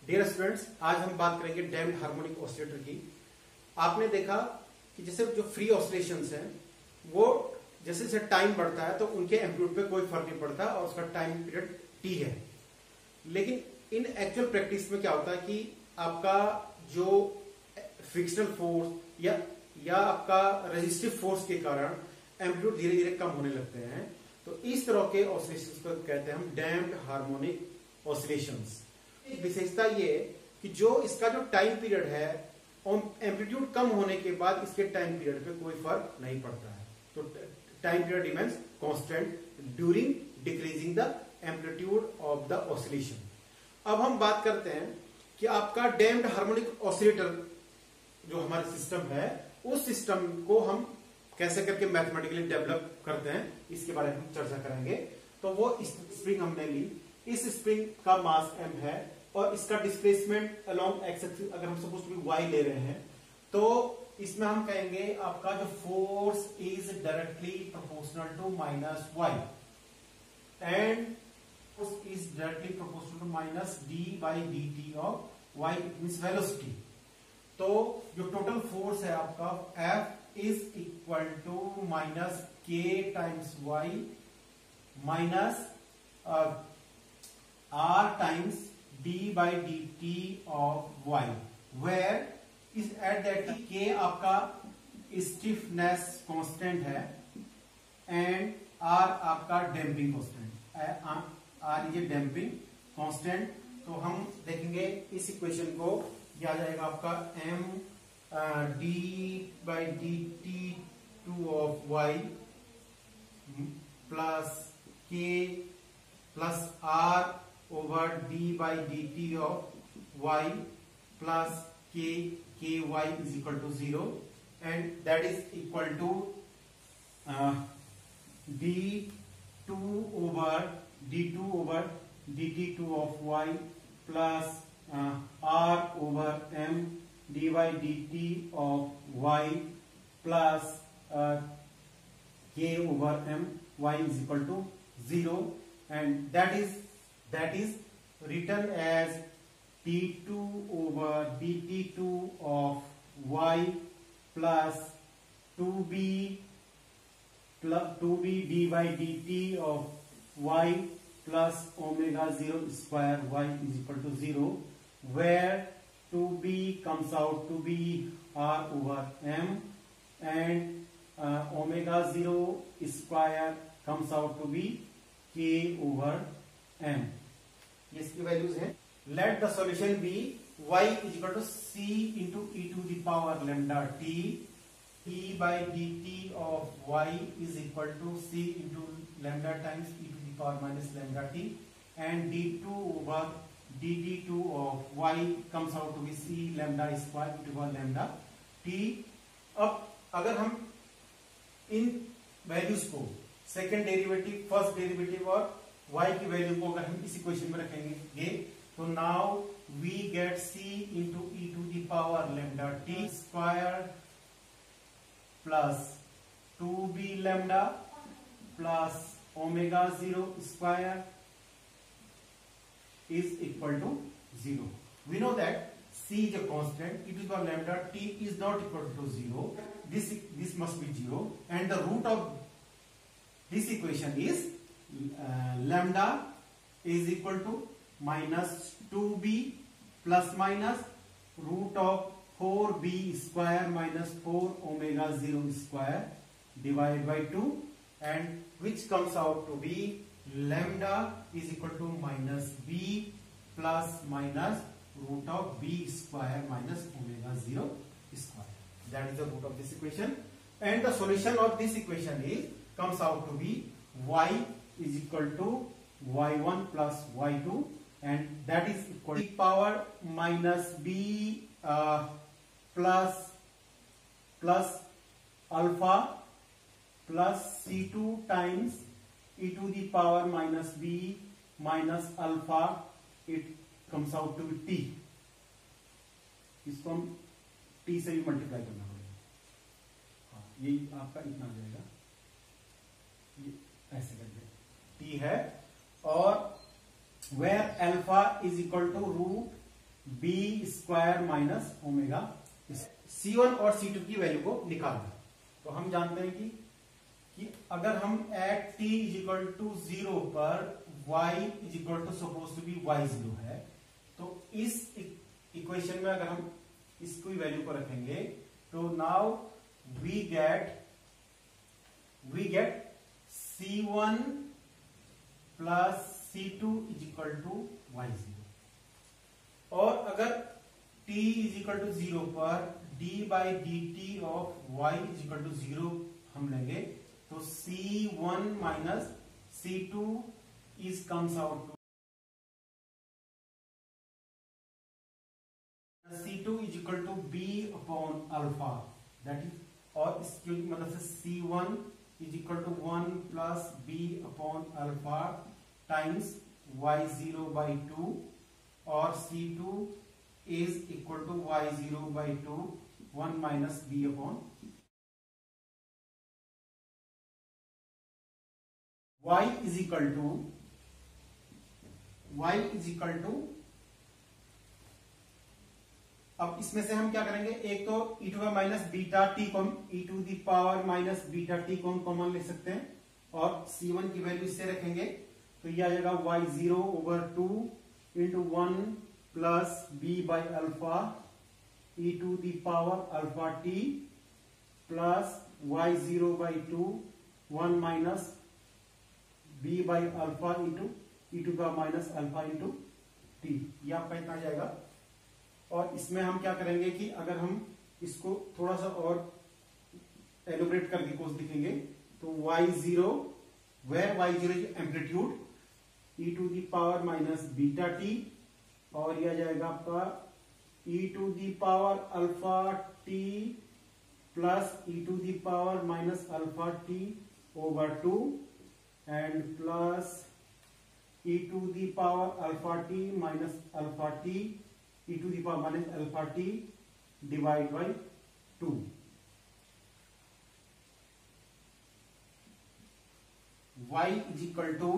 Dear students, आज हम बात करेंगे डैम्प्ड हार्मोनिक ऑसिलेटर की। आपने देखा कि जैसे जो फ्री ऑसिलेशंस हैं वो जैसे जैसे टाइम बढ़ता है तो उनके एम्पलीट्यूड पे कोई फर्क नहीं पड़ता और उसका टाइम पीरियड टी है। लेकिन इन एक्चुअल प्रैक्टिस में क्या होता है कि आपका जो फ्रिक्शनल फोर्स या आपका रेजिस्टिव फोर्स के कारण एम्पलीट्यूड धीरे धीरे कम होने लगते हैं। तो इस तरह के ऑसिलेशंस को कहते हैं हम डैम्प्ड हार्मोनिक ऑसिलेशंस। विशेषता ये कि जो इसका जो टाइम पीरियड है एम्पलीट्यूड कम होने के बाद इसके टाइम पीरियड पे कोई फर्क नहीं पड़ता है। तो time period remains constant during decreasing the amplitude of the oscillation. अब हम बात करते हैं कि आपका डैम्प्ड हार्मोनिक ऑसिलेटर जो हमारा सिस्टम है उस सिस्टम को हम कैसे करके मैथमेटिकली डेवलप करते हैं इसके बारे में हम चर्चा करेंगे। तो वो स्प्रिंग हमने ली, इस स्प्रिंग का मास m है और इसका डिस्प्लेसमेंट अलोंग एक्स एक्सिस अगर हम सपोज टू बी y ले रहे हैं तो इसमें हम कहेंगे आपका जो force is directly proportional to minus y and force is directly proportional to minus d by dt of y means velocity. तो जो टोटल फोर्स है आपका F is equal to minus k times y minus r times d by dt of y where is at that k आपका stiffness constant है and r आपका damping constant, r is a damping constant. तो हम देखेंगे इस equation को, यह आ जाएगा आपका m d by dt 2 of y plus k plus r over d by dt of y plus ky is equal to 0 and that is equal to d2 over dt2 of y plus r over m d by dt of y plus k over m y is equal to 0 and that is written as d2 over dt2 of y plus 2b d by dt of y plus omega 0 square y is equal to 0 where 2b comes out to be r over m and omega 0 square comes out to be k over m। ये इसकी values हैं। Let the solution be y is equal to c into e to the power lambda t, e by dt of y is equal to c into lambda times e to the power minus lambda t and d2 over dt2 of y comes out to be c lambda square e to the power lambda t। अब अगर हम इन values को second derivative, first derivative और y की value को अगर हम इस इक्वेशन में रखेंगे तो now we get c into e to the power lambda t square plus 2b lambda plus omega 0 square is equal to 0. We know that c is a constant, e to the power lambda t is not equal to 0. This must be 0 and the root of this equation is lambda is equal to minus 2b plus minus root of 4b square minus 4 omega 0 square divided by 2 and which comes out to be lambda is equal to minus b plus minus root of b square minus omega 0 square. That is the root of this equation and the solution of this equation is comes out to be y is equal to y1 plus y2 and that is equal to power minus b plus alpha plus c2 times e to the power minus b minus alpha, it comes out to be t। इसको हम t से भी multiply करना पड़ेगा, ये आपका इतना आ जाएगा, ये ऐसे करके t है और where alpha is equal to root b square minus omega. C1 और C2 की वैल्यू को निकालना। तो हम जानते हैं कि अगर हम at t is equal to 0 पर y is equal to suppose to be y0 है, तो इस इक्वेशन में अगर हम इसकी वैल्यू को रखेंगे तो now we get C1 plus C2 is equal to y0। और अगर t इज इक्वल टू 0 पर d by d t of y is equal to 0 हम लेंगे तो C1 minus C2 is comes out to C2 is equal to b upon alpha, that is, और इसकी मतलब से C1 is equal to 1 plus b upon alpha times y0 by 2 और C2 is equal to y0 by 2 1 minus b upon y is equal to अब इसमें से हम क्या करेंगे, एक तो e टू का माइनस बीटा टी को e to the power minus beta t को हम कॉमन ले सकते हैं और C1 की वैल्यू इससे रखेंगे तो यह आ जाएगा y0 over 2 into 1 plus b by alpha e to the power alpha t plus y0 by 2 1 minus b by alpha into e to का माइनस अल्फा इंटू टी, यह आपका इतना आ जाएगा। और इसमें हम क्या करेंगे कि अगर हम इसको थोड़ा सा और एलोबरेट करके कुछ लिखेंगे तो y0 where y0 is amplitude e to the power minus beta t और यह जाएगा आपका e to the power alpha t plus e to the power minus alpha t over 2 and plus e to the power alpha t minus alpha t e to the power minus alpha t divide by 2। y is equal to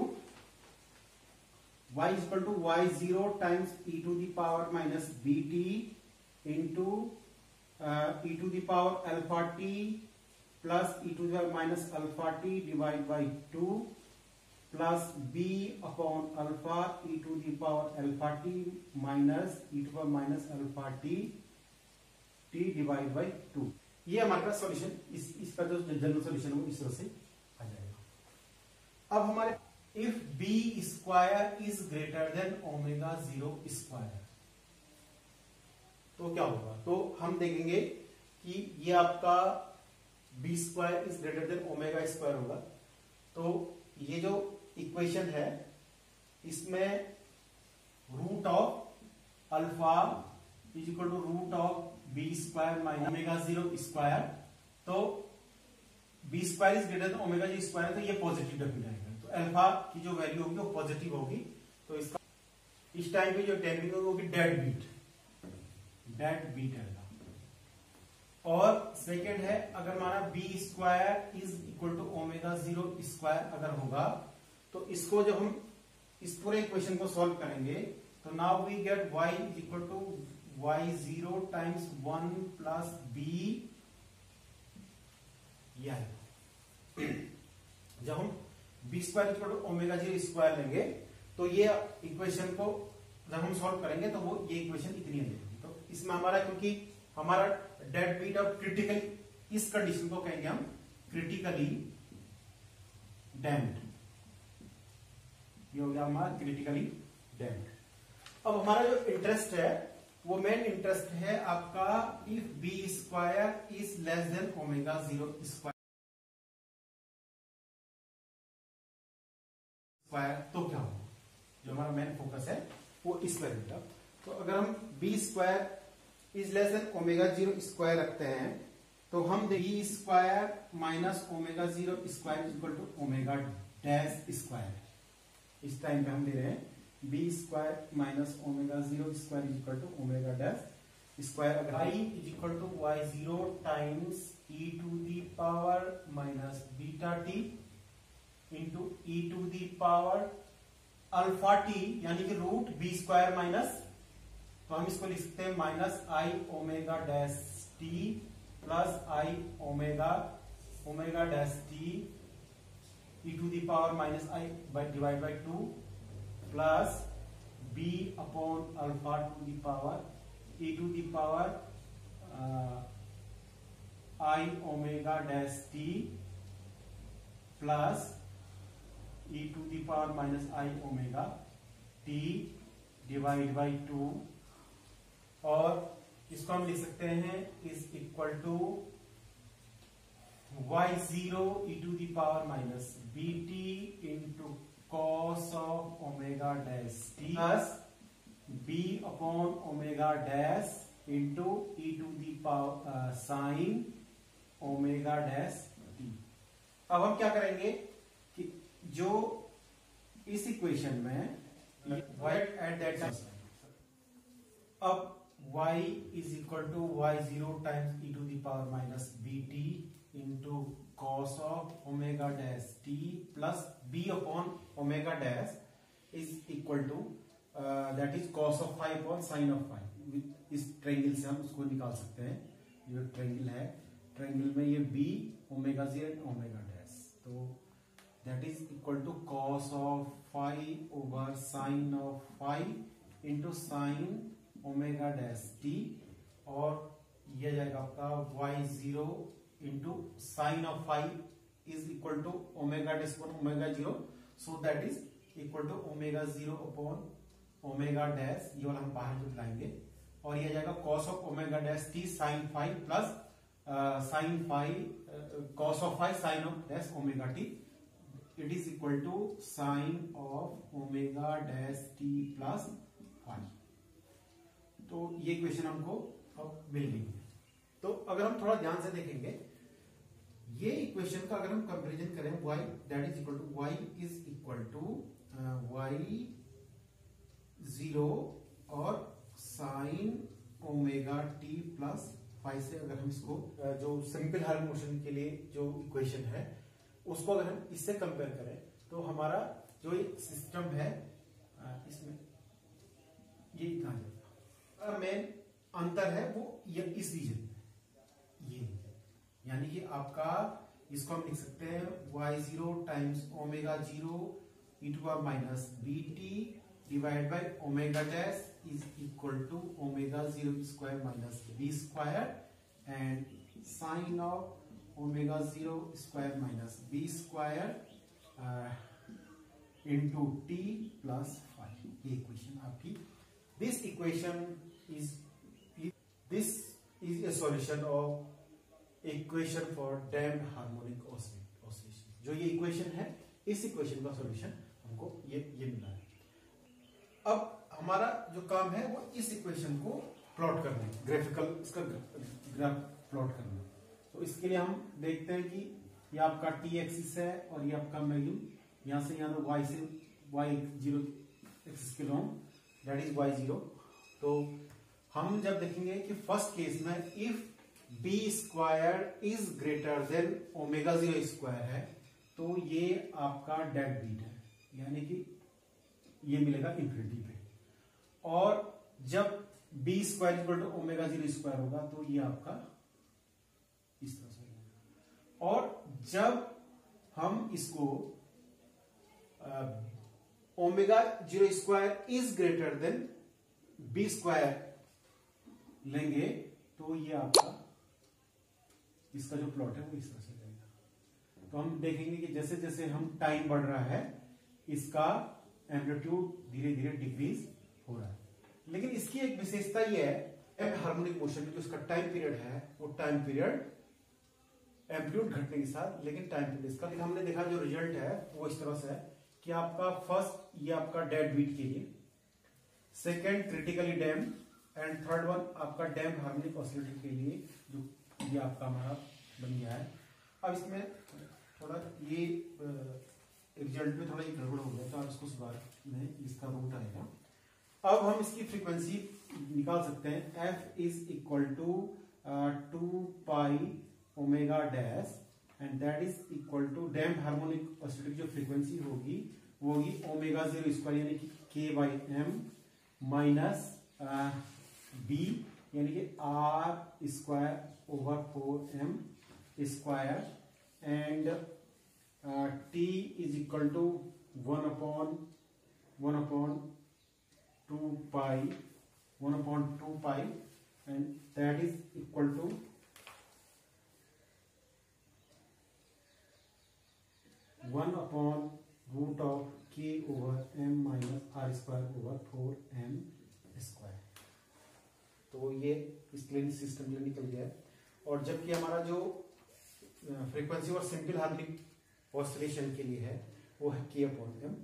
y0 times e to the power minus b t into e to the power alpha t plus e to the power minus alpha t divide by 2 plus b upon alpha e to the power alpha t minus e to power minus alpha t divide by 2। ये हमारे पास solution, इसका जो general solution है वो इस तरह से आ जाएगा। अब हमारे if b square is greater than omega 0 square तो क्या होगा, तो हम देखेंगे कि ये आपका b square is greater than omega square होगा। तो ये जो इक्वेशन है इसमें root of alpha is equal to root of b square minus omega 0 square, तो b square is greater than omega g square, तो ये पॉजिटिव डेफिनेट आएगा। तो अल्फा की जो वैल्यू होगी वो पॉजिटिव होगी, तो इसका इस टाइम पे जो टेक्निक होगी डेड बीट आएगा। और सेकेंड है अगर हमारा b square is equal to omega 0 square अगर होगा तो इसको जब हम इस पूरे इक्वेशन को सॉल्व करेंगे तो now we get y is equal to y0 times 1 plus b, जब हम b square is equal to omega 0 square लेंगे तो ये इक्वेशन को जब हम सॉल्व करेंगे तो वो ये इक्वेशन इतनी आ जाएगी। तो इसमें हमारा क्योंकि हमारा डेड बीट ऑफ क्रिटिकल, इस कंडीशन को कहेंगे हम क्रिटिकली डैम्प्ड, ये हो गया हमारा क्रिटिकली डैम्प्ड। अब हमारा जो इंटरेस्ट है वो मेन इंटरेस्ट है आपका if b square is less than omega 0 square तो क्या होगा, जो हमारा मेन फोकस है वो इस पर रहेगा। तो अगर हम b square is less than omega 0 square रखते हैं तो हम b square minus omega 0 square equal to omega dash square, इस टाइम पे हम ले रहे हैं b square minus omega 0 square equal to omega dash square. अगर I is equal to y0 times e to the power minus beta t into e to the power alpha t, यानी कि root B square minus, तो तो हम इसको लिख सकते हैं minus i omega dash t plus i omega dash t e to the power minus i divide by 2 plus b upon alpha to the power e to the power i omega dash t plus e to the power minus i omega t divide by 2, और इसको हम लिख सकते हैं is equal to y0 e to the power minus b t into cos of omega dash t plus b upon omega dash into e to the power sine omega dash t. अब हम क्या करेंगे कि जो इस equation में right at that अब y is equal to y0 times e to the power minus b t into cos of omega dash t plus b upon omega dash is equal to that is cos of phi upon sine of phi. इस triangle से हम उसको निकाल सकते हैं। ये triangle है, triangle में ये b omega g and omega dash, तो that is equal to cos of phi over sine of phi into sine omega dash t, और यह जाएगा आपका y0 into sine of phi is equal to omega dash upon omega zero, so that is equal to omega zero upon omega dash, ये वाला हम बाहर जो लाएंगे, और यह जाएगा cos of omega dash t sine phi plus sine phi cos of phi sine of dash omega t, it is equal to sine of omega dash t plus phi. तो ये क्वेश्चन हमको अब मिल गई है। तो अगर हम थोड़ा ध्यान से देखेंगे ये इक्वेशन का, अगर हम कंपैरिजन करें y that is equal to y is equal to y0 और sine omega t plus five से अगर हम इसको जो सिंपल हार्मोनिक मोशन के लिए जो इक्वेशन है उसको अगर हम इससे कंपेयर करें तो हमारा जो सिस्टम है इसमें ये इतना जाएगा। मेन अंतर है वो ये इस रीजन में, ये यानी कि आपका इसको हम लिख सकते हैं y0 times omega zero e to power minus b t divide by omega dash is equal to omega zero square minus b square and sine of omega zero square minus b square into t plus five. ये equation आपकी, this equation is a solution of equation for damped harmonic oscillation। जो ये equation है, इस equation का solution हमको ये मिला है। अब हमारा जो काम है वो इस इक्वेशन को प्लॉट करना है, ग्राफिकल इसका ग्राफ प्लॉट करना है। तो इसके लिए हम देखते हैं कि ये आपका टी एक्सिस है और ये आपका वैल्यू यहां से यहां y से y0 एक्सिस के लॉन्ग दैट इज y0। तो हम जब देखेंगे कि फर्स्ट केस में if b square is greater than omega zero square है तो ये आपका डेड बीट है, यानी कि ये मिलेगा इंफिनिटी पे, और जब b square equal to omega zero square होगा तो ये आपका इस तरह से होगा। और जब हम इसको omega zero square is greater than b square लेंगे तो ये आपका इसका जो प्लॉट है वो इस तरह से जाएगा। तो हम देखेंगे कि जैसे जैसे हम टाइम बढ़ रहा है इसका एम्पलीट्यूड धीरे धीरे डिक्रीज हो रहा है, लेकिन इसकी एक विशेषता ये है हार्मोनिक मोशन में जो इसका टाइम पीरियड है वो टाइम पीरियड एम्पलीट्यूड घटने के साथ, लेकिन टाइम पीरियड इसका हमने देखा जो रिजल्ट है वो इस तरह से है कि आपका फर्स्ट ये आपका डेड बीट के लिए, second critically damped and third one आपका डैम्प हार्मोनिक ऑसिलेटर के लिए जो ये आपका हमारा बन गया है। अब इसमें थोड़ा ये रिजल्ट में थोड़ा गड़बड़ हो गया तो आप इसको सुधार में इसका रूट आएगा। अब हम इसकी फ्रीक्वेंसी निकाल सकते हैं, f is equal to 2 pi omega dash and that is equal to damp harmonic oscillator की जो फ्रीक्वेंसी होगी वो होगी ओमेगा जीरो स्क्वायर यानी कि k by m minus b यानी कि r square over 4m square and t is equal to 1/2 pi and that is equal to 1/√k over m minus r square over 4m square. तो ये इस plane system में निकल गया है। और जबकि हमारा जो फ्रीक्वेंसी और सिंपल हार्मोनिक ऑसिलेशन के लिए है वो है k/m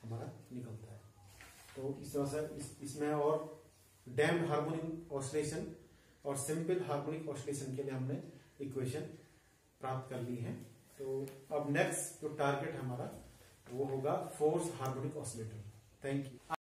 हमारा निकलता है। तो इस तरह से इसमें और डैम्प्ड हार्मोनिक ऑसिलेशन और सिंपल हार्मोनिक ऑसिलेशन के लिए हमने इक्वेशन प्राप्त कर ली है। तो अब नेक्स्ट जो टारगेट हमारा वो होगा force harmonic oscillator. Thank you.